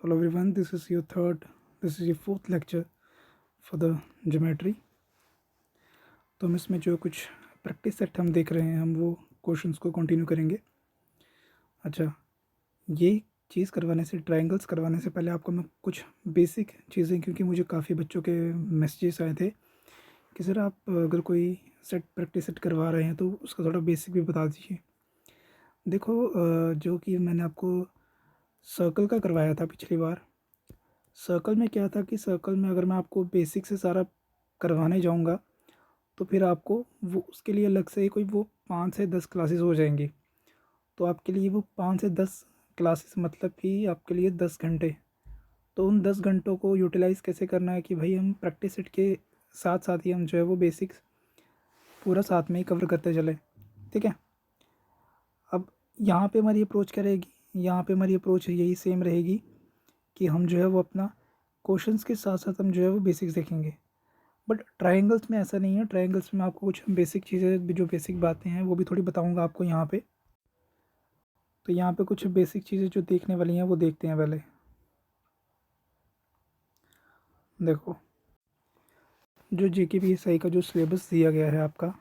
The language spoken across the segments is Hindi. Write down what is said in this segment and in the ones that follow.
Hello everyone, this is your fourth lecture for the geometry। तो हम इसमें जो कुछ प्रैक्टिस सेट हम देख रहे हैं हम वो क्वेश्चंस को कंटिन्यू करेंगे। अच्छा, ये चीज़ करवाने से ट्रायंगल्स करवाने से पहले आपको मैं कुछ बेसिक चीज़ें, क्योंकि मुझे काफ़ी बच्चों के मैसेजेस आए थे कि सर आप अगर कोई सेट प्रैक्टिस सेट करवा रहे हैं तो उसका थोड़ा बेसिक भी बता दीजिए। देखो, जो कि मैंने आपको सर्कल का करवाया था पिछली बार। सर्कल में क्या था कि सर्कल में अगर मैं आपको बेसिक से सारा करवाने जाऊंगा तो फिर आपको वो उसके लिए अलग से कोई वो 5 से 10 क्लासेस हो जाएंगी। तो आपके लिए वो 5 से 10 क्लासेस मतलब कि आपके लिए 10 घंटे। तो उन 10 घंटों को यूटिलाइज़ कैसे करना है कि भाई हम प्रैक्टिस सेट के साथ साथ ही हम जो है वो बेसिक्स पूरा साथ में ही कवर करते चले। ठीक है। अब यहाँ पे हमारी अप्रोच क्या रहेगी, यहाँ पे हमारी अप्रोच यही सेम रहेगी कि हम जो है वो अपना क्वेश्चंस के साथ साथ हम जो है वो बेसिक्स देखेंगे। बट ट्रायंगल्स में ऐसा नहीं है। ट्रायंगल्स में मैं आपको कुछ बेसिक चीज़ें भी, जो बेसिक बातें हैं वो भी थोड़ी बताऊंगा आपको यहाँ पे। तो यहाँ पे कुछ बेसिक चीज़ें जो देखने वाली हैं वो देखते हैं पहले। देखो, जो JKPSI का जो सिलेबस दिया गया है आपका,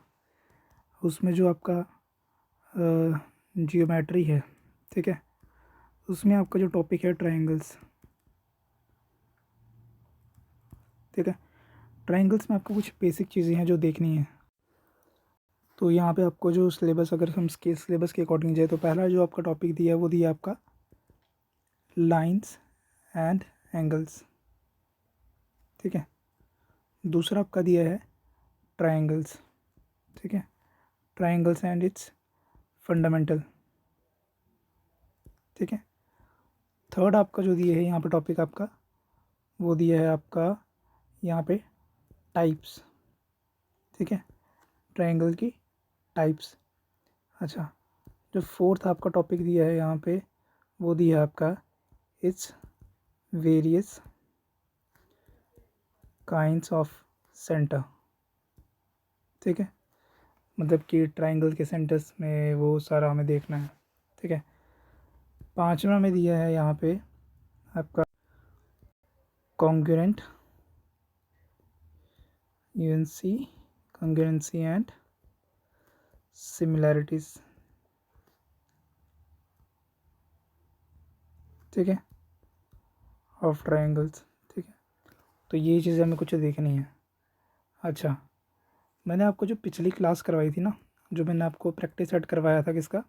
उसमें जो आपका जियोमेट्री है, ठीक है, उसमें आपका जो टॉपिक है ट्रायंगल्स। ठीक है। ट्रायंगल्स में आपको कुछ बेसिक चीज़ें हैं जो देखनी है। तो यहाँ पे आपको जो सिलेबस, अगर हम इसके सिलेबस के अकॉर्डिंग जाए तो पहला जो आपका टॉपिक दिया है वो दिया आपका लाइंस एंड एंगल्स। ठीक है। दूसरा आपका दिया है ट्रायंगल्स। ठीक है, ट्रायंगल्स एंड इट्स फंडामेंटल। ठीक है। थर्ड आपका जो दिया है यहाँ पे टॉपिक आपका, वो दिया है आपका यहाँ पे टाइप्स। ठीक है, ट्रायंगल की टाइप्स। अच्छा, जो फोर्थ आपका टॉपिक दिया है यहाँ पे, वो दिया है आपका its various kinds of centre. ठीक है, मतलब कि ट्रायंगल के सेंटर्स में वो सारा हमें देखना है। ठीक है। पांचवा में दिया है यहाँ पे आपका congruent UNC congruency and similarities. ठीक है, ऑफ ट्रायंगल्स। ठीक है, तो ये चीज़ें हमें कुछ देखनी है। अच्छा, मैंने आपको जो पिछली क्लास करवाई थी ना, जो मैंने आपको प्रैक्टिस सेट करवाया था, किसका,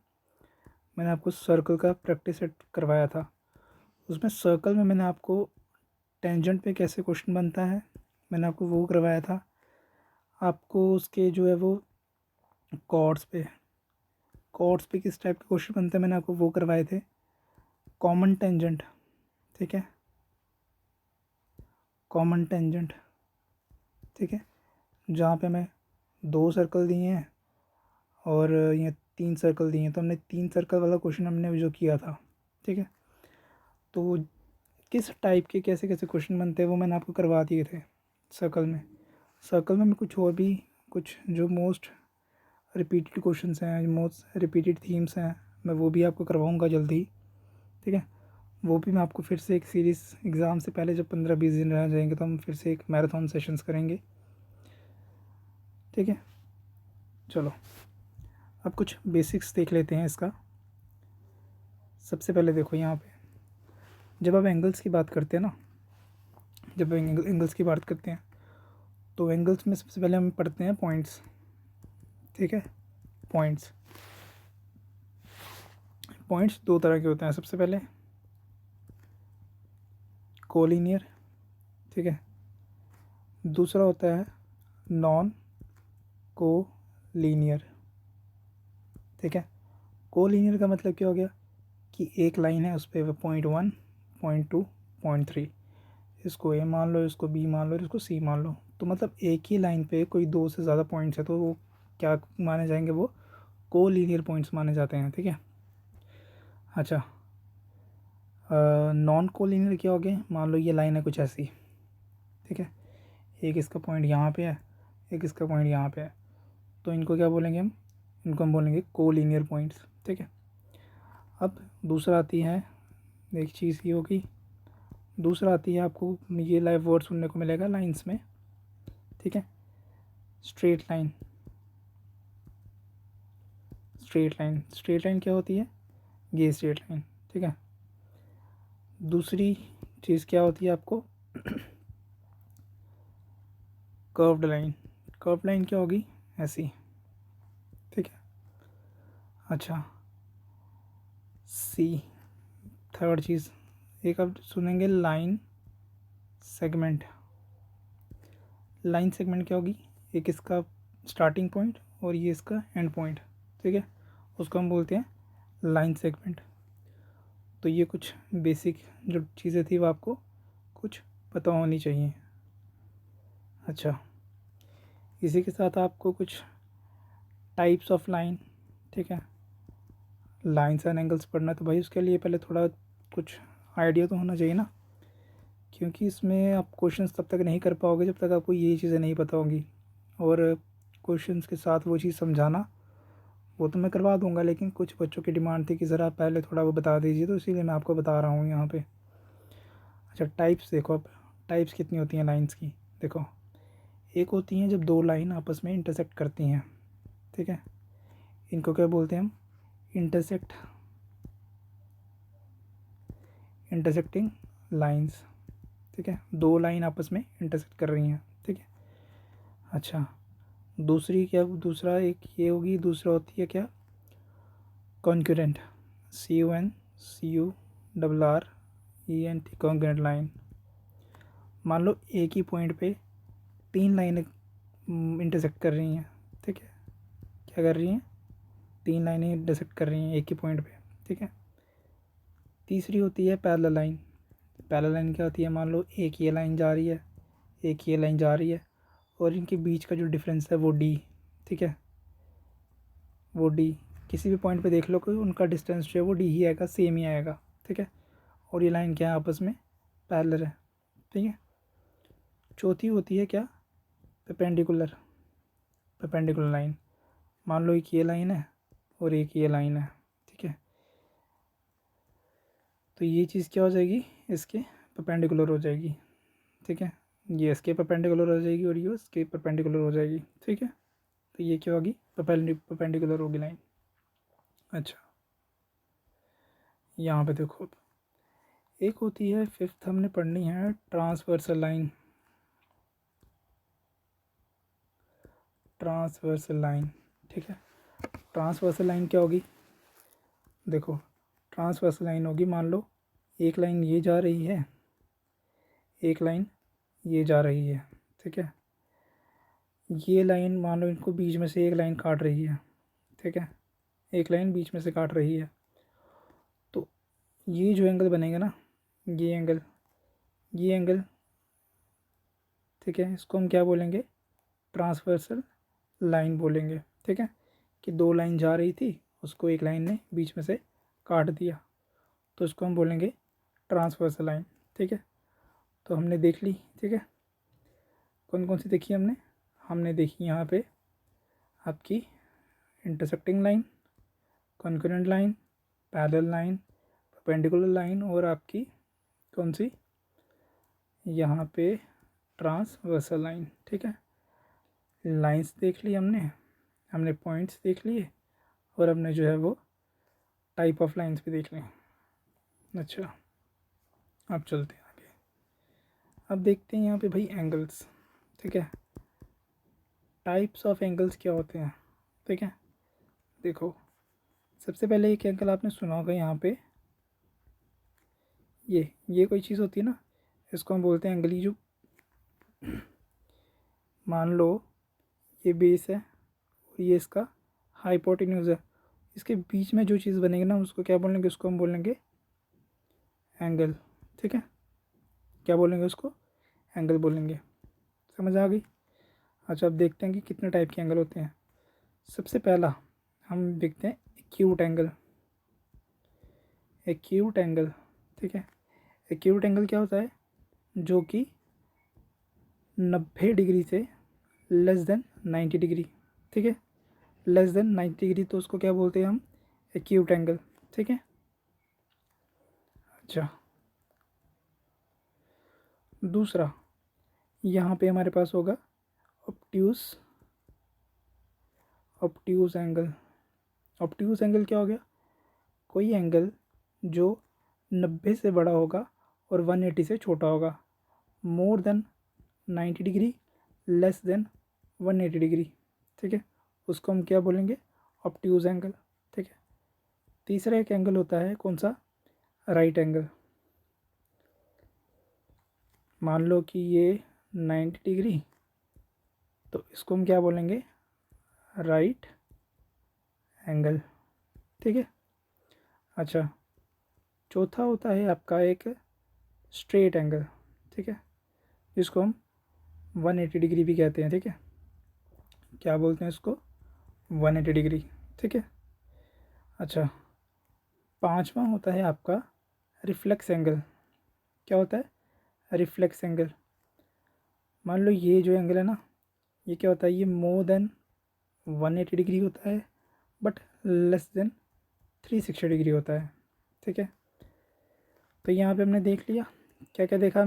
मैंने आपको सर्कल का प्रैक्टिस सेट करवाया था। उसमें सर्कल में मैंने आपको टेंजेंट पे कैसे क्वेश्चन बनता है मैंने आपको वो करवाया था। आपको उसके जो है वो कॉर्ड्स पे किस टाइप के क्वेश्चन बनते हैं मैंने आपको वो करवाए थे। Common tangent. ठीक है, कॉमन टेंजेंट। ठीक है, जहाँ पे मैं 2 सर्कल दिए हैं और ये 3 सर्कल दिए हैं, तो हमने 3 सर्कल वाला क्वेश्चन हमने जो किया था। ठीक है, तो किस टाइप के कैसे कैसे क्वेश्चन बनते हैं वो मैंने आपको करवा दिए थे सर्कल में। सर्कल में कुछ और भी, कुछ जो मोस्ट रिपीटेड क्वेश्चंस हैं, मोस्ट रिपीटेड थीम्स हैं, मैं वो भी आपको करवाऊँगा जल्दी। ठीक है, वो भी मैं आपको फिर से एक सीरीज़, एग्ज़ाम से पहले जब 15-20 दिन रह जाएंगे तो हम फिर से एक मैराथन सेशंस करेंगे। ठीक है, चलो अब कुछ बेसिक्स देख लेते हैं इसका। सबसे पहले देखो यहाँ पे, जब आप एंगल्स की बात करते हैं ना, जब एंगल्स की बात करते हैं तो एंगल्स में सबसे पहले हम पढ़ते हैं पॉइंट्स। ठीक है, पॉइंट्स पॉइंट्स 2 तरह के होते हैं। सबसे पहले कोलिनियर। ठीक है, दूसरा होता है नॉन कोलिनियर। ठीक है, कोलिनियर का मतलब क्या हो गया कि एक लाइन है, उस पर 0.1, 0.2, 0.3, इसको ए मान लो, इसको बी मान लो, इसको सी मान लो। तो मतलब एक ही लाइन पे कोई 2 से ज़्यादा पॉइंट्स है तो वो क्या माने जाएंगे, वो कोलिनियर पॉइंट्स माने जाते हैं। ठीक है। अच्छा, नॉन कोलिनियर क्या हो गया, मान लो ये लाइन है कुछ ऐसी। ठीक है, एक इसका पॉइंट यहाँ पे है, एक इसका पॉइंट यहाँ पे है, तो इनको क्या बोलेंगे हम, इनको हम बोलेंगे कोलिनियर पॉइंट्स। ठीक है। अब दूसरा आती है, एक चीज़ ये होगी दूसरा आती है, आपको ये लाइव वर्ड सुनने को मिलेगा लाइंस में, ठीक है। Straight line, straight line, straight line क्या होती है, ये स्ट्रेट लाइन, ठीक है। दूसरी चीज़ क्या होती है आपको, कर्व्ड लाइन, कर्व्ड लाइन क्या होगी, ऐसी, ठीक है। अच्छा, सी, थर्ड चीज़, एक आप सुनेंगे लाइन सेगमेंट। लाइन सेगमेंट क्या होगी, एक इसका स्टार्टिंग पॉइंट और ये इसका एंड पॉइंट, ठीक है, उसको हम बोलते हैं लाइन सेगमेंट। तो ये कुछ बेसिक जो चीज़ें थी वो आपको कुछ पता होनी चाहिए। अच्छा, इसी के साथ आपको कुछ टाइप्स ऑफ लाइन, ठीक है, लाइन्स एंड एंगल्स पढ़ना, तो भाई उसके लिए पहले थोड़ा कुछ आइडिया तो होना चाहिए ना, क्योंकि इसमें आप क्वेश्चंस तब तक नहीं कर पाओगे जब तक आपको ये चीज़ें नहीं पता होंगी। और क्वेश्चंस के साथ वो चीज़ समझाना वो तो मैं करवा दूंगा, लेकिन कुछ बच्चों की डिमांड थी कि ज़रा पहले थोड़ा वो बता दीजिए, तो इसीलिए मैं आपको बता रहा हूँ यहाँ पे। अच्छा, टाइप्स देखो, अब टाइप्स कितनी होती हैं लाइंस की, देखो, एक होती हैं जब दो लाइन आपस में इंटरसेक्ट करती हैं, ठीक है, इनको क्या बोलते हैं हम, इंटरसेक्टिंग लाइंस, ठीक है, दो लाइन आपस में इंटरसेक्ट कर रही हैं, ठीक है। अच्छा, दूसरी क्या, दूसरा एक ये होगी, दूसरा होती है क्या, कॉन्करेंट, CONCURRENT, कॉन्करेंट लाइन। मान लो एक ही पॉइंट पे तीन लाइनें इंटरसेक्ट कर रही हैं, ठीक है, क्या कर रही हैं, तीन लाइनें इंटरसेक्ट कर रही हैं एक ही पॉइंट पे, ठीक है। तीसरी होती है पैरेलल लाइन। पैरेलल लाइन क्या होती है, मान लो एक ये लाइन जा रही है, एक ये लाइन जा रही है, और इनके बीच का जो डिफरेंस है वो D, ठीक है, वो D किसी भी पॉइंट पे देख लो कि उनका डिस्टेंस जो है वो D ही आएगा, सेम ही आएगा, ठीक है। और ये लाइन क्या है, आपस में पैरेलल है, ठीक है। चौथी होती है क्या, परपेंडिकुलर, परपेंडिकुलर लाइन। मान लो एक ये लाइन है और एक ये लाइन है, ठीक है, तो ये चीज़ क्या हो जाएगी, इसके परपेंडिकुलर हो जाएगी, ठीक है, ये इसके परपेंडिकुलर हो जाएगी और ये इसके परपेंडिकुलर हो जाएगी, ठीक है। तो ये क्या होगी, परपेंडिकुलर होगी लाइन। अच्छा, यहाँ पे देखो, अब एक होती है फिफ्थ हमने पढ़नी है, ट्रांसवर्सल लाइन, ट्रांसवर्सल लाइन, ठीक है। ट्रांसवर्सल लाइन क्या होगी, देखो, ट्रांसवर्सल लाइन होगी, मान लो एक लाइन ये जा रही है, एक लाइन ये जा रही है, ठीक है, ये लाइन मान लो इनको बीच में से एक लाइन काट रही है, ठीक है, एक लाइन बीच में से काट रही है, तो ये जो एंगल बनेगा ना, ये एंगल, ये एंगल, ठीक है, इसको हम क्या बोलेंगे, ट्रांसवर्सल लाइन बोलेंगे, ठीक है, कि दो लाइन जा रही थी, उसको एक लाइन ने बीच में से काट दिया, तो इसको हम बोलेंगे ट्रांसवर्सल लाइन, ठीक है। तो हमने देख ली, ठीक है, कौन कौन सी देखी हमने, हमने देखी यहाँ पे आपकी intersecting line, concurrent line, parallel line, perpendicular line, और आपकी कौन सी, यहाँ पे ट्रांसवर्सल लाइन, ठीक है। लाइंस देख ली हमने, हमने पॉइंट्स देख लिए, और हमने जो है वो टाइप ऑफ लाइंस भी देख ली। अच्छा, अब चलते हैं आगे, अब देखते हैं यहाँ पे भाई एंगल्स, ठीक है, टाइप्स ऑफ एंगल्स क्या होते हैं, ठीक है। देखो, सबसे पहले एक एंगल आपने सुना होगा यहाँ पे, ये कोई चीज़ होती है ना, इसको हम बोलते हैं एंगल ई। जो मान लो ये बेस है और ये इसका हाइपोटेन्यूज है, इसके बीच में जो चीज़ बनेगी ना उसको क्या बोलेंगे, उसको हम बोलेंगे एंगल, ठीक है, क्या बोलेंगे उसको, एंगल बोलेंगे। समझ आ गई। अच्छा, अब देखते हैं कि कितने टाइप के एंगल होते हैं। सबसे पहला हम देखते हैं एक्यूट एंगल, एक्यूट एंगल, ठीक है। एक्यूट एंगल क्या होता है, जो कि 90 डिग्री से लेस देन 90 डिग्री, ठीक है, लेस देन 90 डिग्री, तो उसको क्या बोलते हैं हम, एक्यूट एंगल, ठीक है। अच्छा, दूसरा यहाँ पे हमारे पास होगा ऑब्ट्यूज एंगल। ऑब्ट्यूज एंगल क्या हो गया? कोई एंगल जो 90 से बड़ा होगा और 180 से छोटा होगा। More than 90 degree, less than 180 degree. ठीक है, उसको हम क्या बोलेंगे? Obtuse angle. ठीक है। तीसरा एक एंगल होता है, कौन सा? Right angle. मान लो कि ये 90 डिग्री, तो इसको हम क्या बोलेंगे? Right angle. ठीक है। अच्छा, चौथा होता है आपका एक स्ट्रेट एंगल। ठीक है, जिसको हम 180 डिग्री भी कहते हैं। ठीक है, क्या बोलते हैं इसको? 180 डिग्री। ठीक है। अच्छा, पांचवा होता है आपका रिफ्लेक्स एंगल। क्या होता है? Reflex angle. मान लो ये जो एंगल है ना, ये क्या होता है? ये मोर देन 180 डिग्री होता है, बट लेस देन 360 डिग्री होता है। ठीक है, तो यहाँ पे हमने देख लिया, क्या क्या देखा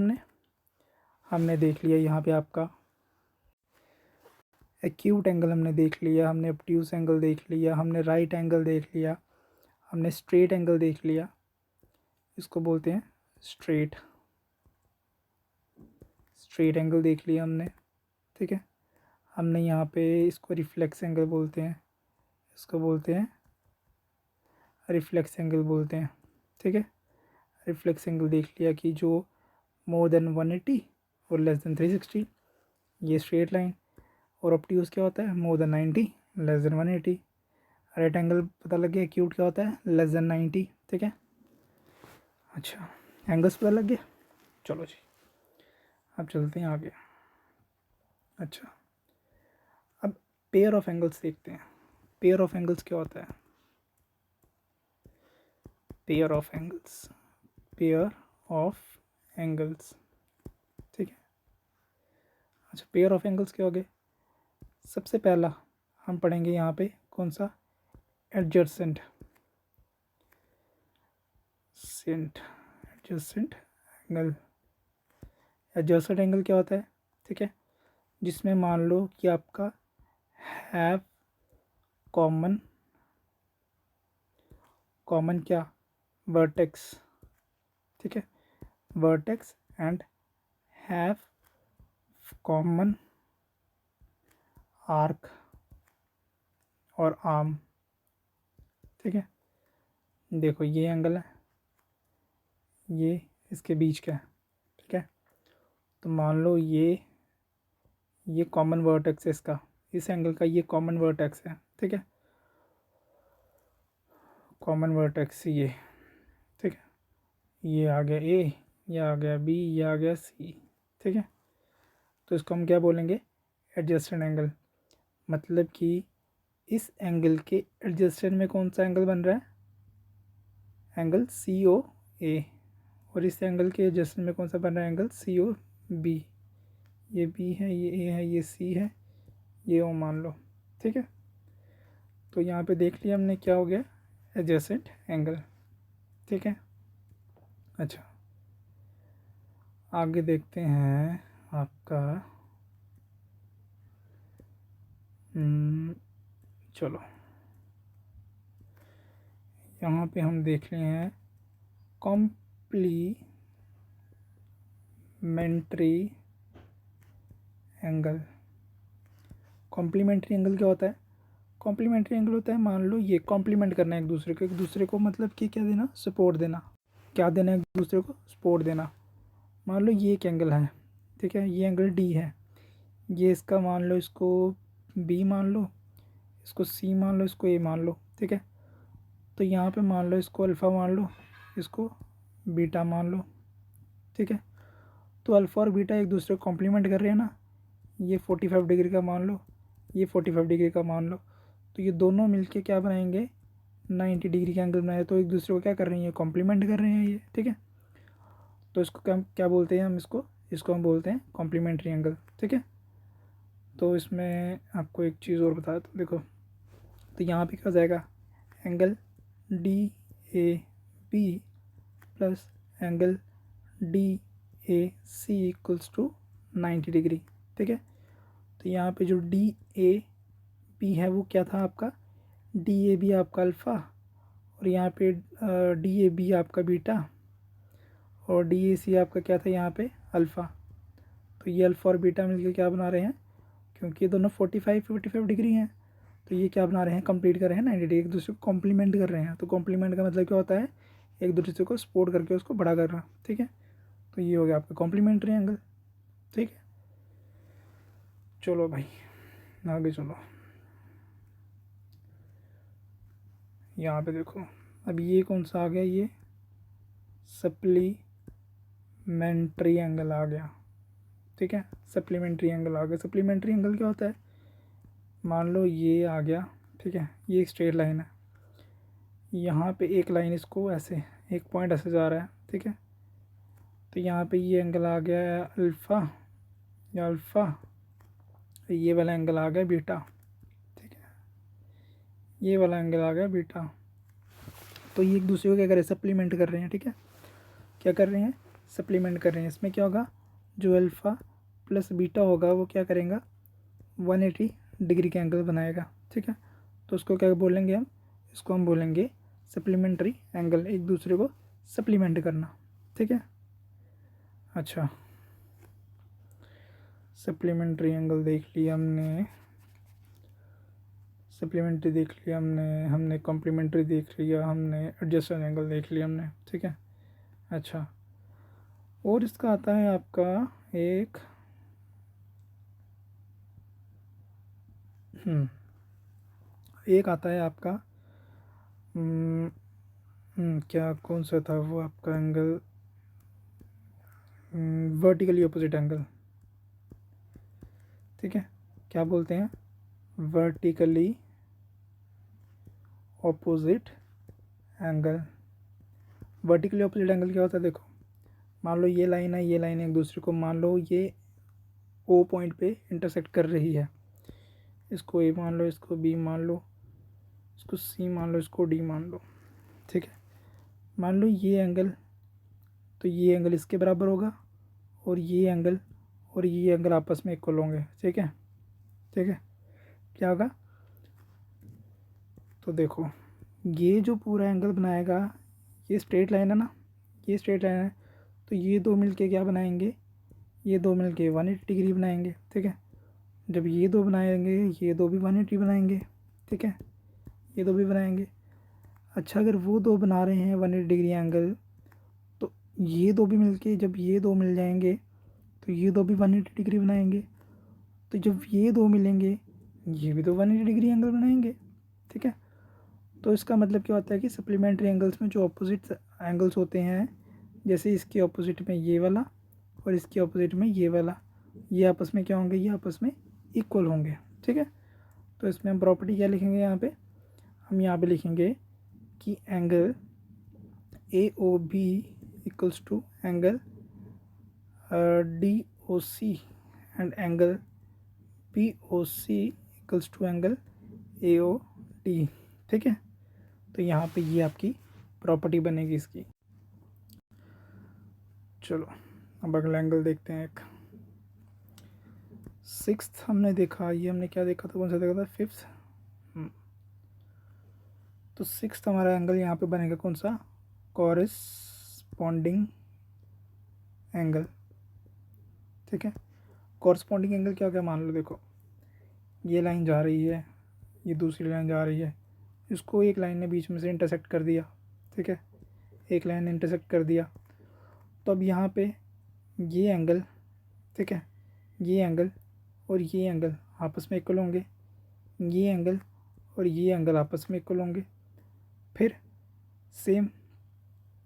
हमने देख लिया यहाँ पे आपका एक्यूट एंगल हमने देख लिया, हमने ऑब्ट्यूज एंगल देख लिया, हमने राइट एंगल देख लिया, हमने स्ट्रेट एंगल देख लिया, इसको बोलते हैं स्ट्रेट एंगल देख लिया हमने। ठीक है, हमने यहाँ पे इसको रिफ्लेक्स एंगल बोलते हैं, इसको बोलते हैं रिफ्लेक्स एंगल बोलते हैं। ठीक है, रिफ्लेक्स एंगल देख लिया कि जो मोर देन 180 और लेस देन 360, ये स्ट्रेट लाइन। और ऑब्ट्यूज क्या होता है? More than 90, less than 180। Right angle पता लग गया, एक्यूट क्या होता है? Less than 90। ठीक है। अच्छा, एंगल्स पता लग गया। चलो जी, अब चलते हैं आगे। अच्छा, अब पेयर ऑफ एंगल्स देखते हैं। पेयर ऑफ एंगल्स क्या होता है? Pair of angles, pair of angles. ठीक है। अच्छा, पेयर ऑफ एंगल्स क्या हो गए? सबसे पहला हम पढ़ेंगे यहाँ पे कौन सा? Adjacent angle. एडजसेंट एंगल क्या होता है? ठीक है, जिसमें मान लो कि आपका हैव कॉमन क्या? वर्टेक्स। ठीक है, vertex and have common arc और आर्म। ठीक है, देखो ये एंगल है, ये इसके बीच का है। ठीक है, तो मान लो ये कॉमन वर्टेक्स है इसका, इस एंगल का ये कॉमन वर्टेक्स है। ठीक है, कॉमन वर्टेक्स ये। ठीक है, ये आ गया ए, ये आ गया बी, ये आ गया सी। ठीक है, तो इसको हम क्या बोलेंगे? Adjacent angle. मतलब कि इस एंगल के एडजस्टेंट में कौन सा एंगल बन रहा है? एंगल सी ओ ए। और इस एंगल के एडजस्टेंट में कौन सा बन रहा है? Angle C O B. ये बी है, ये ए है, ये सी है, ये ओ मान लो। ठीक है, तो यहाँ पे देख लिया हमने क्या हो गया? Adjacent angle. ठीक है। अच्छा, आगे देखते हैं आपका चलो यहाँ पे हम देख रहे हैं कॉम्प्लीमेंट्री एंगल। कॉम्प्लीमेंट्री एंगल क्या होता है? कॉम्प्लीमेंट्री एंगल होता है, मान लो ये कॉम्प्लीमेंट करना है एक दूसरे को मतलब कि क्या देना? सपोर्ट देना। क्या देना? एक दूसरे को सपोर्ट देना। मान लो ये एक एंगल है, ठीक है, ये एंगल डी है, ये इसका मान लो, इसको बी मान लो, इसको सी मान लो, इसको ए मान लो। ठीक है, तो यहाँ पे मान लो इसको अल्फ़ा मान लो, इसको बीटा मान लो। ठीक है, तो अल्फ़ा और बीटा एक दूसरे को कॉम्प्लीमेंट कर रहे हैं ना। ये 45 डिग्री का मान लो, ये 45 डिग्री का मान लो, तो ये दोनों मिलके क्या बनाएंगे? 90 डिग्री का एंगल बनाए। तो एक दूसरे को क्या कर रहे हैं? ये कॉम्प्लीमेंट कर रहे हैं ये। ठीक है, तो इसको क्या बोलते हैं हम? इसको हम बोलते हैं कॉम्प्लीमेंट्री एंगल। ठीक है, तो इसमें आपको एक चीज़ और बता दो, देखो, तो यहाँ पे क्या हो जाएगा? Angle D A B plus angle D A C equals to 90 degree. ठीक है, तो यहाँ पे जो डी ए बी है वो क्या था आपका, डी ए बी आपका अल्फ़ा, और यहाँ पे डी ए बी आपका बीटा, और डी ए सी आपका क्या था यहाँ पे अल्फ़ा। तो ये अल्फ़ा और बीटा मिलकर क्या बना रहे हैं, क्योंकि ये दोनों 45 डिग्री हैं, तो ये क्या बना रहे हैं, कंप्लीट कर रहे हैं 90 डिग्री, एक दूसरे को कॉम्प्लीमेंट कर रहे हैं। तो कॉम्प्लीमेंट का मतलब क्या होता है, एक दूसरे को सपोर्ट करके उसको बड़ा करना। ठीक है, तो ये हो गया आपका कॉम्प्लीमेंट्री एंगल। ठीक है, चलो भाई आगे चलो। यहाँ पे देखो, अब ये कौन सा आ गया, ये सप्लीमेंट्री एंगल आ गया। ठीक है, सप्लीमेंट्री एंगल आ गया। सप्लीमेंट्री एंगल क्या होता है, मान लो ये आ गया। ठीक है, ये एक स्ट्रेट लाइन है, यहाँ पे एक लाइन इसको ऐसे, एक पॉइंट ऐसे जा रहा है। ठीक है, तो यहाँ पे ये एंगल आ गया अल्फ़ा या अल्फ़ा, ये वाला एंगल आ गया बीटा। ठीक है, ये वाला एंगल आ गया बीटा। तो ये एक दूसरे को क्या कर रहे हैं, सप्लीमेंट कर रहे हैं। ठीक है, क्या कर रहे हैं, सप्लीमेंट कर रहे हैं। इसमें क्या होगा, जो अल्फ़ा प्लस बीटा होगा वो क्या करेगा, 180 डिग्री का एंगल बनाएगा। ठीक है, तो उसको क्या बोलेंगे हम, इसको हम बोलेंगे सप्लीमेंट्री एंगल, एक दूसरे को सप्लीमेंट करना। ठीक है, अच्छा सप्लीमेंट्री एंगल देख लिया हमने, सप्लीमेंट्री देख लिया हमने कॉम्प्लीमेंट्री देख लिया हमने, एडजस्टेड एंगल देख लिया हमने। ठीक है, अच्छा और इसका आता है आपका एक एक आता है आपका क्या कौन सा था वो आपका एंगल, वर्टिकली ऑपोजिट एंगल। ठीक है, क्या बोलते हैं, vertically opposite angle. Vertically opposite angle क्या होता है, देखो मान लो ये लाइन है, ये लाइन एक दूसरे को मान लो ये ओ पॉइंट पे इंटरसेक्ट कर रही है, इसको ए मान लो, इसको बी मान लो, इसको सी मान लो, इसको डी मान लो। ठीक है, मान लो ये एंगल, तो ये एंगल इसके बराबर होगा, और ये एंगल आपस में इक्वल होंगे। ठीक है, ठीक है, क्या होगा, तो देखो ये जो पूरा एंगल बनाएगा, ये स्ट्रेट लाइन है ना, ये स्ट्रेट लाइन है, तो ये दो मिलके क्या बनाएंगे, ये दो मिलके 180 डिग्री बनाएंगे। ठीक है, जब ये दो बनाएंगे, ये दो भी 180 बनाएंगे। ठीक है, ये दो भी बनाएंगे। अच्छा अगर वो दो बना रहे हैं 180 डिग्री एंगल, तो ये दो भी मिलके जब ये दो मिल जाएंगे, तो ये दो भी 180 डिग्री बनाएंगे। तो जब ये दो मिलेंगे, ये भी तो 180 डिग्री एंगल बनाएंगे। ठीक है, तो इसका मतलब क्या होता है कि सप्लीमेंट्री एंगल्स में जो अपोजिट एंगल्स होते हैं, जैसे इसके ऑपोजिट में ये वाला और इसके ऑपोजिट में ये वाला, ये आपस में क्या होंगे, ये आपस में इक्वल होंगे। ठीक है, तो इसमें हम प्रॉपर्टी क्या लिखेंगे, यहाँ पे हम यहाँ पे लिखेंगे कि angle A O B equals to angle D O C and angle P O C equals to angle A O D. ठीक है, तो यहाँ पे ये आपकी प्रॉपर्टी बनेगी इसकी। चलो अब अगला एंगल देखते हैं। एक सिक्स्थ हमने देखा, ये हमने क्या देखा था, कौन सा देखा था, फिफ्थ। तो सिक्स्थ हमारा एंगल यहाँ पे बनेगा कौन सा, कॉरेस्पॉन्डिंग एंगल। ठीक है, कॉरेस्पॉन्डिंग एंगल क्या हो गया, मान लो देखो ये लाइन जा रही है, ये दूसरी लाइन जा रही है, इसको एक लाइन ने बीच में से इंटरसेक्ट कर दिया। ठीक है, एक लाइन ने इंटरसेक्ट कर दिया, तो अब यहाँ पे ये एंगल, ठीक है, ये एंगल और ये एंगल आपस में इक्वल होंगे, ये एंगल और ये एंगल आपस में इक्वल होंगे। फिर सेम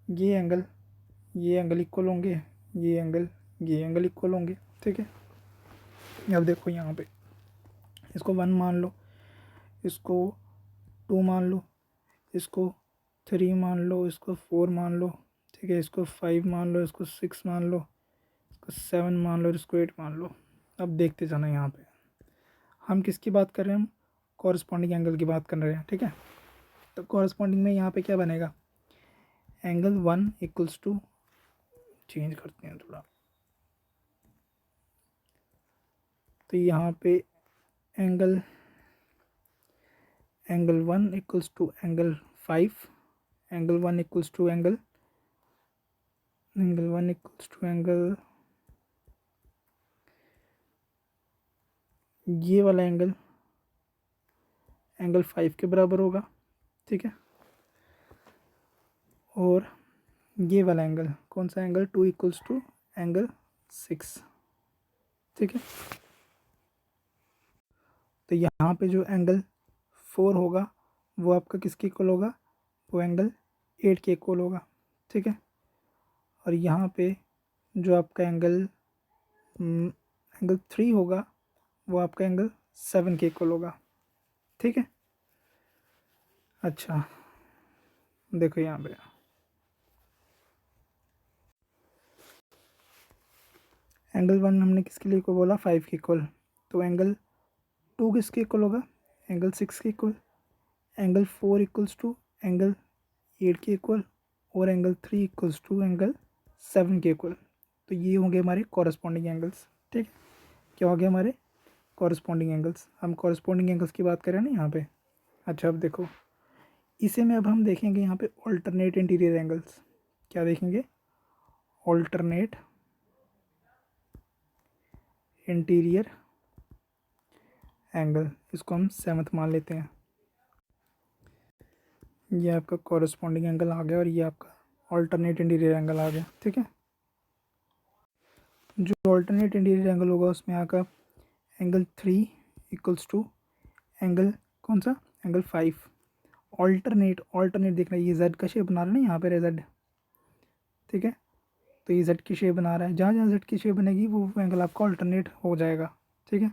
ये एंगल इक्वल होंगे, ये एंगल इक्वल होंगे। ठीक है, अब देखो यहाँ पे इसको 1 मान लो, इसको 2 मान लो, इसको 3 मान लो, इसको 4 मान लो। ठीक है, इसको 5 मान लो, इसको 6 मान लो, इसको 7 मान लो, इसको 8 मान लो। अब देखते जाना, यहाँ पे हम किसकी बात कर रहे हैं, हम कॉरेस्पॉन्डिंग एंगल की बात कर रहे हैं। ठीक है, तो कॉरेस्पॉन्डिंग में यहाँ पे क्या बनेगा, एंगल 1 इक्वल्स टू, चेंज करते हैं थोड़ा, तो यहाँ पे angle 1 equals to angle 5, angle 1 equals to angle 1 equals to ये वाला एंगल 5 के बराबर होगा, ठीक है। और ये वाला एंगल कौन सा एंगल 2 इक्वल्स टू एंगल 6, ठीक है। तो यहाँ पे जो एंगल 4 होगा वो आपका किसके इक्वल होगा, वो एंगल 8 के इक्वल होगा, ठीक है। और यहाँ पे जो आपका एंगल 3 होगा वो आपका एंगल 7 के इक्वल होगा, ठीक है। अच्छा देखो यहाँ पे एंगल 1 हमने किसके लिए को बोला, 5 के इक्वल, तो एंगल 2 किसके इक्वल होगा, एंगल 6 के equal, angle 4 equals to angle 8 के इक्वल, और एंगल 3 इक्वल्स टू एंगल 7 के इक्वल। तो ये होंगे हमारे कॉरस्पॉन्डिंग एंगल्स, ठीक है। क्या हो गया हमारे कॉरस्पॉन्डिंग एंगल्स, हम कॉरस्पॉन्डिंग एंगल्स की बात करें ना यहाँ पे। अच्छा अब देखो इसे में अब हम देखेंगे यहाँ पे ऑल्टरनेट इंटीरियर एंगल्स। क्या देखेंगे, ऑल्टरनेट इंटीरियर एंगल, इसको हम 7th मान लेते हैं। ये आपका कॉरस्पॉन्डिंग एंगल आ गया और ये आपका ऑल्टरनेट इंटीरियर एंगल आ गया, ठीक है। जो ऑल्टरनेट इंटीरियर एंगल होगा उसमें आकर एंगल 3 इक्वल्स टू एंगल कौन सा, एंगल 5। ऑल्टरनेट देख रहा है, ये जेड का शेप बना रहा है ना यहाँ पे जेड, ठीक है। तो ये जेड की शेप बना रहा है, जहाँ जहाँ जेड की शेप बनेगी वो एंगल आपका ऑल्टरनेट हो जाएगा, ठीक है।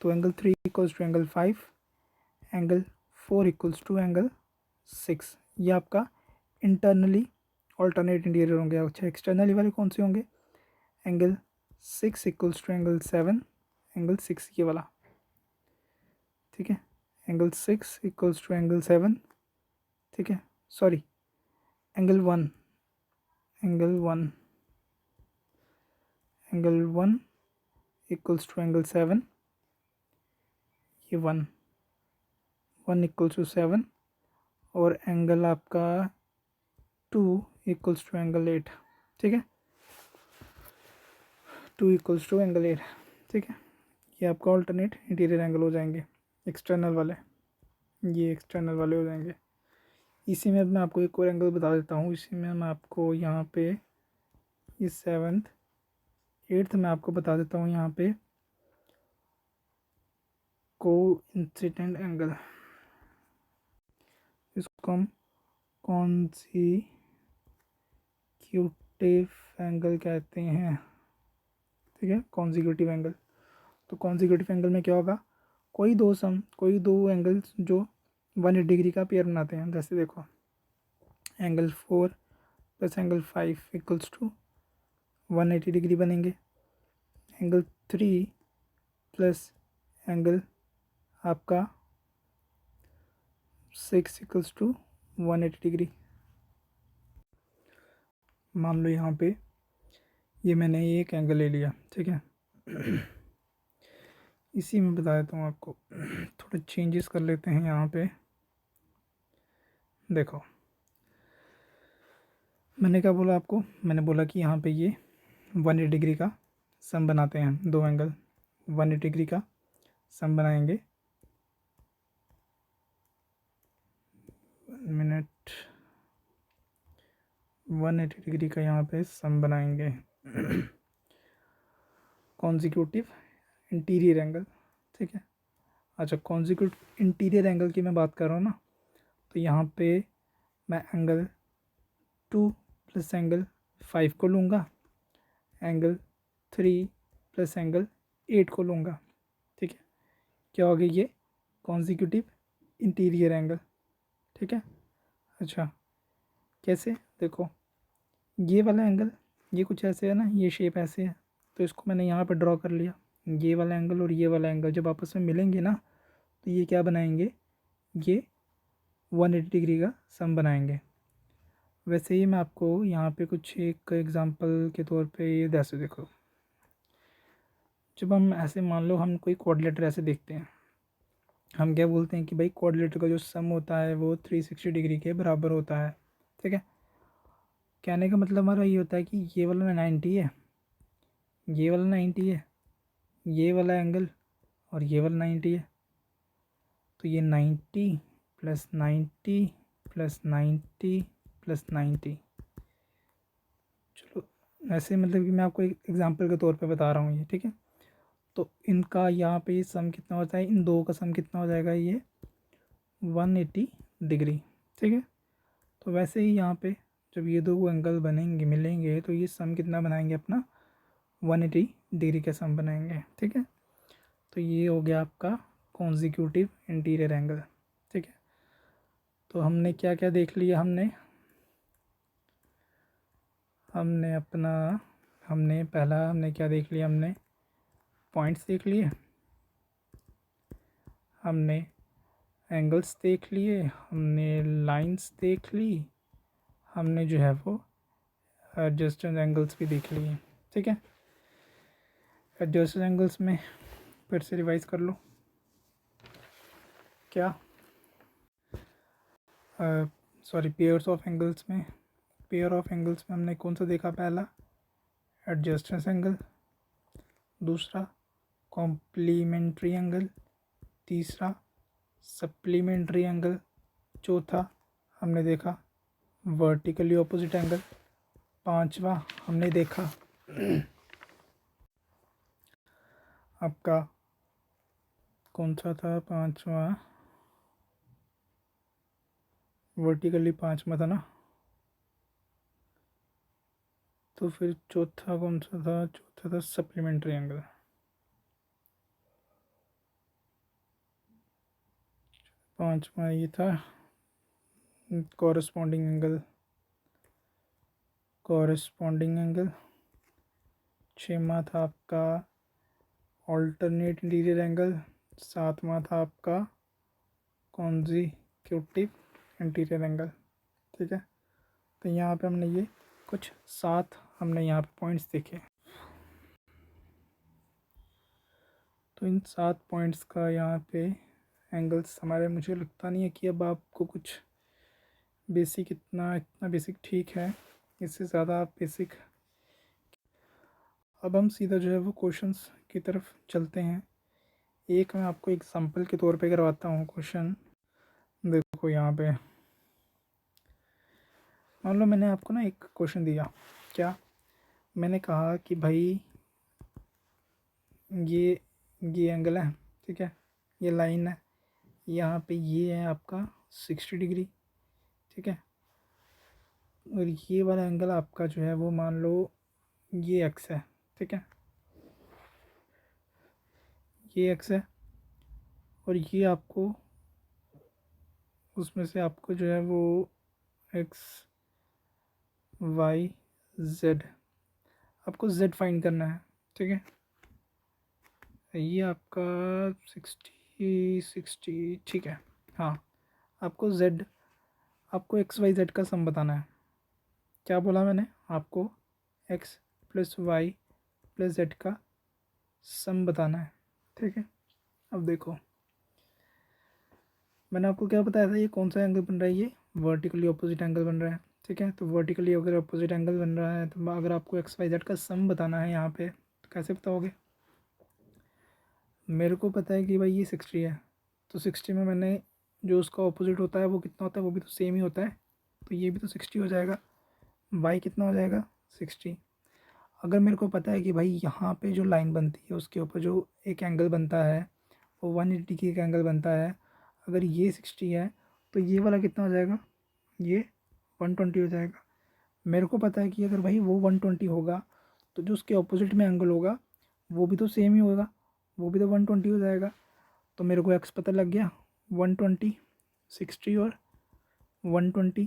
तो angle 3 equals to angle 5, angle 4 equals to angle 6। ये आपका इंटरनली ऑल्टरनेट इंटीरियर होंगे। अच्छा एक्सटर्नली वाले कौन से होंगे, angle 6 equals to angle 7, angle 6 ये वाला, ठीक है। एंगल 6 इक्वल्स टू एंगल 7, ठीक है। Sorry angle 1 equals to angle 7, ये 1 इक्वल्स टू 7, और एंगल आपका 2 इक्वल्स टू एंगल 8, ठीक है। 2 इक्वल्स टू एंगल 8, ठीक है। ये आपका ऑल्टरनेट इंटीरियर एंगल हो जाएंगे एक्सटर्नल वाले, ये एक्सटर्नल वाले हो जाएंगे। इसी में मैं आपको एक और एंगल बता देता हूँ। इसी में मैं आपको यहाँ पे ये 7th 8th में आपको बता देता हूँ यहाँ पे कोइंसिडेंट एंगल, इसको हम कॉन्जिक्यूटिव एंगल कहते हैं, ठीक है। कॉन्जिक्यूटिव एंगल, तो कॉन्जिक्यूटिव एंगल में क्या होगा, कोई दो एंगल्स जो 180 डिग्री का पेयर बनाते हैं। जैसे देखो angle 4 plus angle 5 equals to 180 degree बनेंगे। एंगल 3 प्लस एंगल आपका 6 इक्वल्स टू 180 डिग्री। मान लो यहाँ पे ये मैंने एक एंगल ले लिया, ठीक है। इसी में बता देता हूँ आपको, थोड़ा चेंजेस कर लेते हैं यहाँ पे। देखो मैंने क्या बोला आपको, मैंने बोला कि यहाँ पे ये 180 डिग्री का सम बनाते हैं, दो एंगल 180 डिग्री का सम बनाएंगे। 1 मिनट, 180 डिग्री का यहाँ पे सम बनाएंगे कॉन्जिक्यूटिव इंटीरियर एंगल, ठीक है। अच्छा कॉन्जिक्यूटिव इंटीरियर एंगल की मैं बात कर रहा हूँ ना, तो यहाँ पे मैं एंगल 2 प्लस एंगल 5 को लूँगा, एंगल 3 प्लस एंगल 8 को लूँगा, ठीक है। क्या हो गया, ये कॉन्जिक्यूटिव इंटीरियर एंगल, ठीक है। अच्छा कैसे, देखो ये वाला एंगल ये कुछ ऐसे है ना, ये शेप ऐसे है, तो इसको मैंने यहाँ पर ड्रॉ कर लिया। ये वाला एंगल और ये वाला एंगल जब आपस में मिलेंगे ना, तो ये क्या बनाएंगे, ये 180 डिग्री का सम बनाएंगे। वैसे ही मैं आपको यहाँ पे कुछ एक एग्जांपल के तौर पे ये जैसे देखो जब हम ऐसे मान लो हम कोई क्वाड्रिलेटरल ऐसे देखते हैं, हम क्या बोलते हैं कि भाई क्वाड्रिलेटरल का जो सम होता है वो 360 डिग्री के बराबर होता है। ठीक है, कहने का मतलब हमारा ये होता है कि ये वाला 90 है, ये वाला 90 है, ये वाला एंगल और ये वाला 90 है, तो ये 90 प्लस 90 प्लस 90 प्लस 90। चलो ऐसे मतलब कि मैं आपको एक एग्जांपल के तौर पे बता रहा हूँ ये। ठीक है, तो इनका यहाँ पे सम कितना होता है, इन दो का सम कितना हो जाएगा, ये 180 डिग्री। ठीक है, तो वैसे ही यहाँ पे जब ये दो एंगल बनेंगे मिलेंगे तो ये सम कितना बनाएंगे अपना, 180 डिग्री का सम बनाएंगे। ठीक है, तो ये हो गया आपका कॉन्जिक्यूटिव इंटीरियर एंगल। ठीक है, तो हमने क्या क्या देख लिया, हमने अपना पहला हमने क्या देख लिया, हमने पॉइंट्स देख लिए, हमने एंगल्स देख लिए, हमने लाइंस देख ली, हमने जो है वो एडजस्टेंट एंगल्स भी देख लिए। ठीक है, एडजस्टेंट एंगल्स में फिर से रिवाइज कर लो क्या, सॉरी पेयर्स ऑफ एंगल्स में, पेयर ऑफ एंगल्स में हमने कौन सा देखा, पहला एडजस्टेंस एंगल, दूसरा कॉम्प्लीमेंट्री एंगल, तीसरा सप्लीमेंट्री एंगल, चौथा हमने देखा वर्टिकली ऑपोजिट एंगल, पांचवा हमने देखा आपका कौन सा था, पांचवा वर्टिकली पांचवा था ना, तो फिर चौथा कौन सा था, चौथा था सप्लीमेंट्री एंगल। पांचवा ये था कॉरेस्पॉन्डिंग एंगल, छठवां था आपका ऑल्टरनेट इंटीरियर एंगल, सातवां था आपका कॉन्जिक्यूटिव इंटीरियर एंगल। ठीक है, तो यहाँ पे हमने ये कुछ 7 हमने यहाँ पे पॉइंट्स देखे। तो इन 7 पॉइंट्स का यहाँ पे एंगल्स हमारे, मुझे लगता नहीं है कि अब आपको कुछ बेसिक इतना बेसिक ठीक है, इससे ज़्यादा आप बेसिक। अब हम सीधा जो है वो क्वेश्चंस की तरफ चलते हैं। एक मैं आपको एग्जांपल के तौर पे करवाता हूँ क्वेश्चन। देखो यहाँ पे मान लो मैंने आपको ना एक क्वेश्चन दिया, क्या मैंने कहा कि भाई ये एंगल है, ठीक है, ये लाइन है, यहाँ पे ये है आपका 60 डिग्री। ठीक है, और ये वाला एंगल आपका जो है वो मान लो ये एक्स है। ठीक है, ये एक्स है और ये आपको उसमें से आपको जो है वो एक्स वाई जेड, आपको जेड फाइंड करना है। ठीक है, ये आपका 60 ठीक है, हाँ आपको जेड, आपको एक्स वाई जेड का सम बताना है। क्या बोला मैंने आपको, X plus Y plus Z का सम बताना है। ठीक है, अब देखो मैंने आपको क्या बताया था, ये कौन सा एंगल बन रहा है, ये वर्टिकली ऑपोजिट एंगल बन रहा है। ठीक है, तो वर्टिकली अगर ऑपोजिट एंगल बन रहा है तो अगर आपको एक्स वाई जेड का सम बताना है यहाँ पे, तो कैसे बताओगे। मेरे को पता है कि भाई ये 60 है, तो 60 में मैंने जो उसका ऑपोजिट होता है वो कितना होता है, वो भी तो सेम ही होता है, तो ये भी तो 60 हो जाएगा। वाई कितना हो जाएगा 60। अगर मेरे को पता है कि भाई यहाँ पे जो लाइन बनती है उसके ऊपर जो एक एंगल बनता है वो 180 डिग्री का एंगल बनता है, अगर ये 60 है तो ये वाला कितना हो जाएगा, ये 120 हो जाएगा। मेरे को पता है कि अगर भाई वो 120 होगा तो जो उसके ऑपोजिट में एंगल होगा वो भी तो सेम ही होगा, वो भी तो 120 हो जाएगा। तो मेरे को एक्स पता लग गया 120, 60 और 120।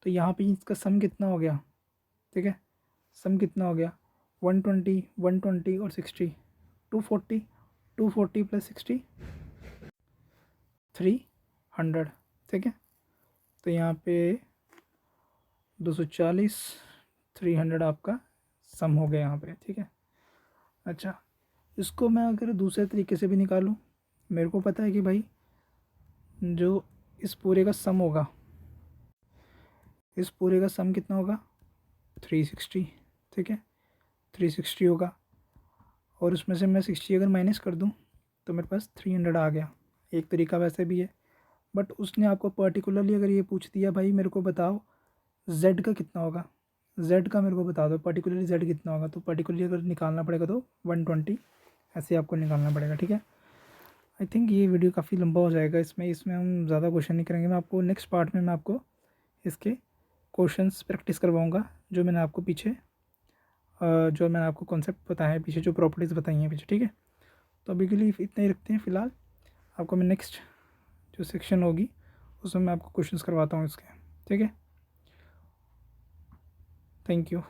तो यहाँ पे इसका सम कितना हो गया, ठीक है, सम कितना हो गया 120, 120 और 60, 240, 240 प्लस 60 300। ठीक है, तो यहाँ पे 240 300 आपका सम हो गया यहाँ पे। ठीक है, अच्छा इसको मैं अगर दूसरे तरीके से भी निकालूं, मेरे को पता है कि भाई जो इस पूरे का सम होगा, इस पूरे का सम कितना होगा 360, ठीक है 360 होगा, और उसमें से मैं 60 अगर माइनस कर दूं तो मेरे पास 300 आ गया। एक तरीका वैसे भी है, बट उसने आपको पर्टिकुलरली अगर ये पूछ दिया भाई मेरे को बताओ z का कितना होगा, z का मेरे को बता दो पर्टिकुलरली z कितना होगा, तो पर्टिकुलरली अगर निकालना पड़ेगा तो 120 ऐसे आपको निकालना पड़ेगा, ठीक है। आई थिंक ये वीडियो काफ़ी लंबा हो जाएगा, इसमें हम ज़्यादा क्वेश्चन नहीं करेंगे। मैं आपको नेक्स्ट पार्ट में मैं आपको इसके क्वेश्चंस प्रैक्टिस करवाऊँगा, जो मैंने आपको पीछे जो मैंने आपको कॉन्सेप्ट बताया है पीछे, जो प्रॉपर्टीज़ बताई हैं पीछे, ठीक है। तो अभी के लिए इतना ही रखते हैं फ़िलहाल। आपको मैं नेक्स्ट जो सेक्शन होगी उसमें मैं आपको क्वेश्चंस करवाता हूँ इसके, ठीक है। Thank you.